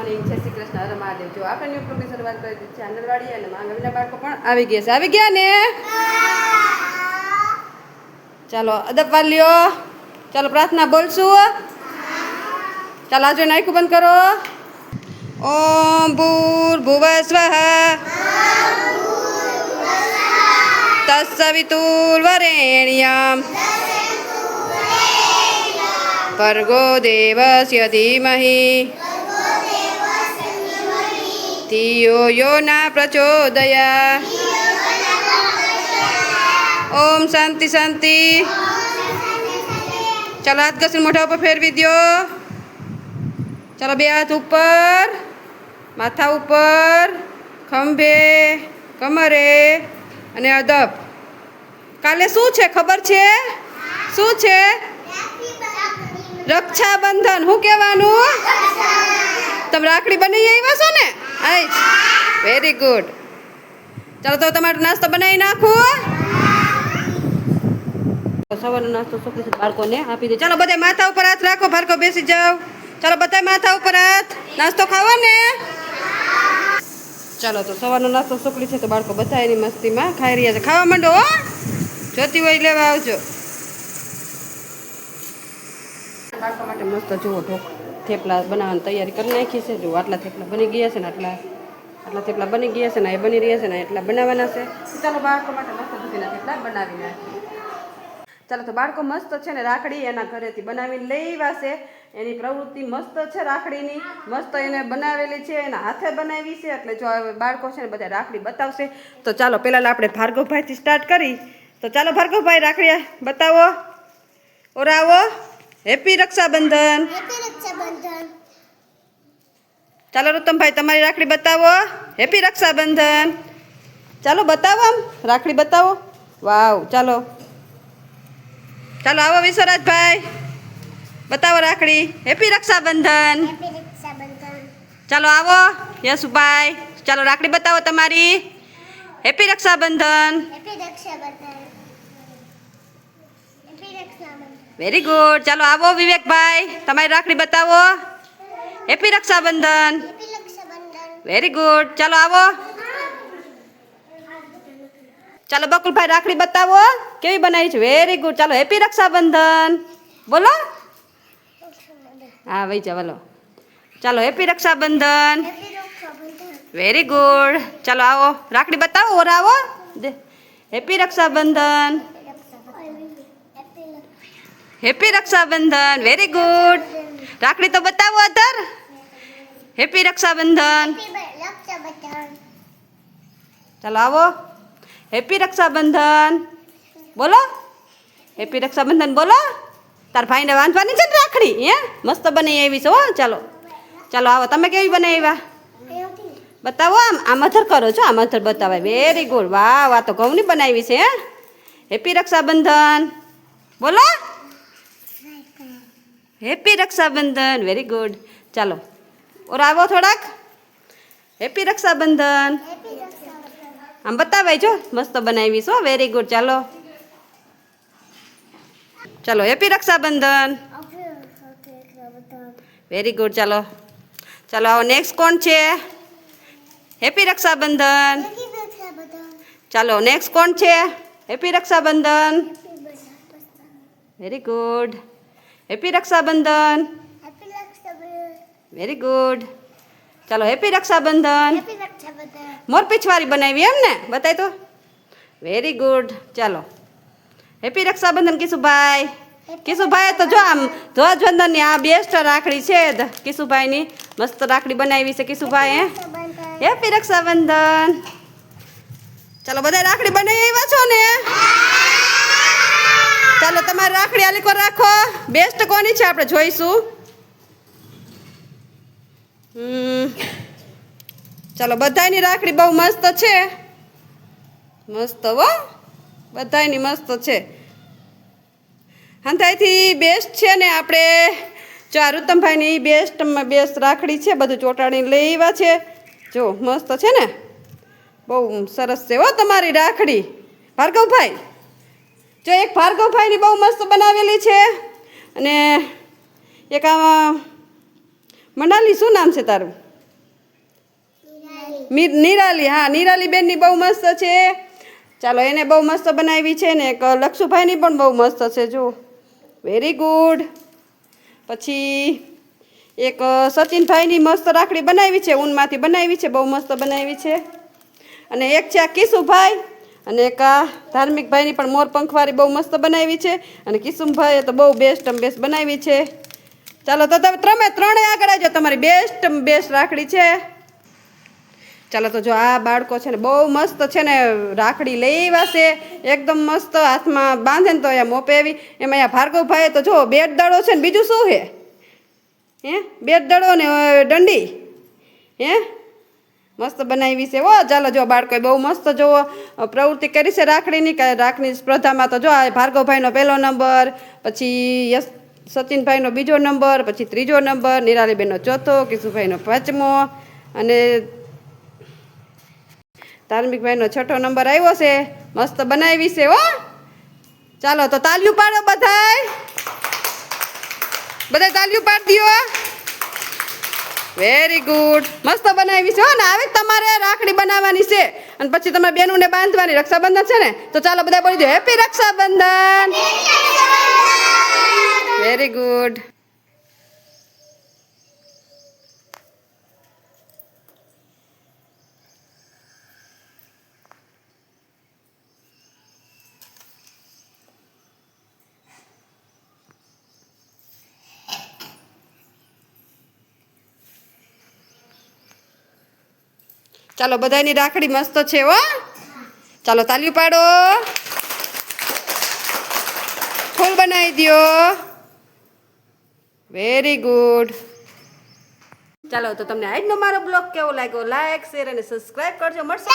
Morning, જય શ્રી કૃષ્ણ, હર મહાદેવ. જો આપણે ન્યૂ પ્રોગ્રામની શરૂઆત કરી દીધી છે. આંગણવાડી અને માંગવીના બાળકો પણ આવી ગયા છે. આવી ગયા ને? ચાલો અદબ વાલીઓ, ચાલો પ્રાર્થના બોલશું. ચાલો આજે નાયકું બંધ કરો. ઓમ ભૂર્ભુવસ્વઃ તત્સવિતુર્વરેણ્યં ભર્ગો દેવસ્ય ધીમહિ ધિયો યો ના પ્રચોદયાત. ઓમ શાંતિ શાંતિ. ચાલો હાથ ઘસીને મોઢા ઉપર ફેરવી દો. ચાલો બે હાથ ઉપર, માથા ઉપર, ખંભે, કમરે અને અદબ. કાલે શું છે ખબર છે? શું છે? રક્ષાબંધન. શું કહેવાનું? તમે રાખડી બની આવ્યા છો ને? Very good. ચાલો તો તમારો નાસ્તો બનાવી નાખું. સવારનો નાસ્તો છોકરી બાળકોને આપી દે. ચાલો બધા માથા ઉપર હાથ રાખો. ભાર્ગવ બેસી જાઓ. ચાલો બધા માથા ઉપર હાથ. નાસ્તો ખાવો ને? ચાલો તો સવારનો નાસ્તો છોકરી છે તો બાળકો બધા એની મસ્તીમાં ખાઈ રહ્યા છે. ખાવા માંડો હો. જોતી હોય લેવા આવજો. બાળકો માટે મસ્ત જુઓ થેપલા બનાવવાની તૈયારી કરી નાખી છે. જુઓ આટલા થેપલા બની ગયા છે ને આટલા થેપલા બની ગયા છે ને એ બની રહ્યા છે ને એટલા બનાવવાના છે. ચાલો બાળકો માટે મસ્ત દૂધીના થેપલા બનાવી નાખીએ. ચાલો તો બાળકો મસ્ત છે ને રાખડી એના ઘરેથી બનાવીને લઈ વાસે. એની પ્રવૃત્તિ મસ્ત છે રાખડીની. મસ્ત એને બનાવેલી છે, એના હાથે બનાવી છે. એટલે જો હવે બાળકો છે ને બધા રાખડી બતાવશે. તો ચાલો પહેલાં આપણે ભાર્ગવભાઈથી સ્ટાર્ટ કરી. તો ચાલો ભાર્ગવભાઈ રાખડી બતાવો. ઓરાવો. હેપી રક્ષાબંધન. ચાલો રૂતમભાઈ તમારી રાખડી બતાવો. હેપી રક્ષાબંધન. ચાલો બતાવો આમ રાખડી બતાવો. વાવ. ચાલો ચાલો આવો વિશ્વરાજભાઈ બતાવો રાખડી. હેપી રક્ષાબંધન. ચાલો આવો યશુભાઈ. ચાલો રાખડી બતાવો તમારી. હેપી રક્ષાબંધન. Very good. ચાલો આવો વિવેકભાઈ તમારી રાખડી બતાવો. હેપી રક્ષાબંધન. Very good. ચાલો આવો. ચાલો બકુલભાઈ રાખડી બતાવો. કેવી બનાવી છે? Very good. ચાલો હેપી રક્ષાબંધન બોલો. હા ભાઈ ચાલો. ચાલો હેપી રક્ષાબંધન. Very good. ચાલો આવો રાખડી બતાવો. ઓર આવો. Happy Rakshabandhan. Happy Rakshabandhan. Very good. રાખડી તો બતાવો અધર. હેપી રક્ષાબંધન. ચાલો આવો. હેપી રક્ષાબંધન બોલો. હેપી રક્ષાબંધન બોલો. તાર ભાઈને બાંધવાની છે ને રાખડી? હે મસ્ત બની આવી છે હો. ચાલો ચાલો આવો. તમે કેવી બનાવ્યા બતાવો. આમ અધર કરો છો. આમ અધર બતાવાય. Very good. વાહ આ તો ઘઉંની બનાવી છે. હે હેપી રક્ષાબંધન બોલો. હેપી રક્ષાબંધન. Very good. ચાલો ઓર આવો થોડાક. હેપી રક્ષાબંધન આમ બતાવાય જો. મસ્ત બનાવી છો. Very good. ચાલો ચાલો હેપી રક્ષાબંધન. Very good. ચાલો ચાલો આવો. નેક્સ્ટ કોણ છે? હેપી રક્ષાબંધન. ચાલો નેક્સ્ટ કોણ છે? Happy Rakshabandhan. Very good. Happy Rakshabandhan. Very good. ચાલો હેપી રક્ષાબંધન. મોરપીંછવાળી બનાવી એમ ને? બતાય તો. Very good. ચાલો હેપી રક્ષાબંધન કિશુભાઈ. કિશુભાઈ તો જો આમ ધ્વજવંદનની આ બેસ્ટ રાખડી છે કિશુભાઈની. મસ્ત રાખડી બનાવી છે કિશુભાઈ. હેપી રક્ષાબંધન. ચાલો બધા રાખડી બનાવી આવ્યા છો ને? ચાલો તમારી રાખડી આલીકો રાખો. બેસ્ટ કોની છે આપણે જોઈશું. ચાલો બધાની રાખડી બહુ મસ્ત છે. મસ્ત હો. બધાની મસ્ત છે. હંધાઈથી બેસ્ટ છે ને આપણે જો આ રૂતમભાઈની બેસ્ટ રાખડી છે. બધું ચોંટાડીને લઈ આવ્યા છે. જો મસ્ત છે ને. બહુ સરસ છે હો તમારી રાખડી ભાર્ગવભાઈ. જો એક ભાર્ગવભાઈની બહુ મસ્ત બનાવેલી છે અને એક આમાં મનાલી શું નામ છે તારું? નિરાલી, હા નિરાલી બેનની બહુ મસ્ત છે. ચાલો એને બહુ મસ્ત બનાવી છે ને એક લક્ષુભાઈની પણ બહુ મસ્ત છે જો. Very good. પછી એક સચિનભાઈની મસ્ત રાખડી બનાવી છે, ઊનમાંથી બનાવી છે, બહુ મસ્ત બનાવી છે. અને એક છે આ કિશુભાઈ અને એક આ ધાર્મિકભાઈની પણ મોર પંખવાળી બહુ મસ્ત બનાવી છે. અને કિશુભાઈએ તો બહુ બેસ્ટ બનાવી છે. ચાલો તો તમે ત્રણેય આગળ આવજો, તમારી બેસ્ટ રાખડી છે. ચાલો તો જો આ બાળકો છે ને બહુ મસ્ત છે ને રાખડી લઈ આવ્યા છે, એકદમ મસ્ત હાથમાં બાંધે ને તો અહીંયા મોપે એવી. એમાં અહીંયા ભાર્ગવભાઈએ તો જો બેટ દડો છે ને બીજું શું હે બેટ દડો ને દંડી મસ્ત બનાવી છે. ચાલો જો બાળકોએ બહુ મસ્ત જો પ્રવૃત્તિ કરી છે રાખડીની. રાખડી સ્પર્ધામાં તો જો આ ભાર્ગવભાઈનો પહેલો નંબર, પછી સચિનભાઈનો બીજો નંબર, પછી ત્રીજો નંબર, નિરાલીબેનનો ચોથો, કિશુભાઈનો પાંચમો અને ધાર્મિકભાઈનો છઠ્ઠો નંબર આવ્યો છે. મસ્ત બનાવી છે ચાલો તો તાલીઓ પાડો બધાય તાલીઓ પાડી દો. Very good. મસ્ત બનાવી છે ને આવી તમારે રાખડી બનાવવાની છે અને પછી તમારે બેનુંને બાંધવાની. રક્ષાબંધન છે ને તો ચાલો બધા બોલી દો હેપી રક્ષાબંધન. Very good. ચાલો બધાની રાખડી મસ્ત છે ચાલો તાલીઓ પાડો. ફૂલ બનાવી દો. Very good. ચાલો તો તમને આજનો મારો બ્લોગ કેવો લાગ્યો લાઈક શેર અને સબસ્ક્રાઇબ કરજો. મળશે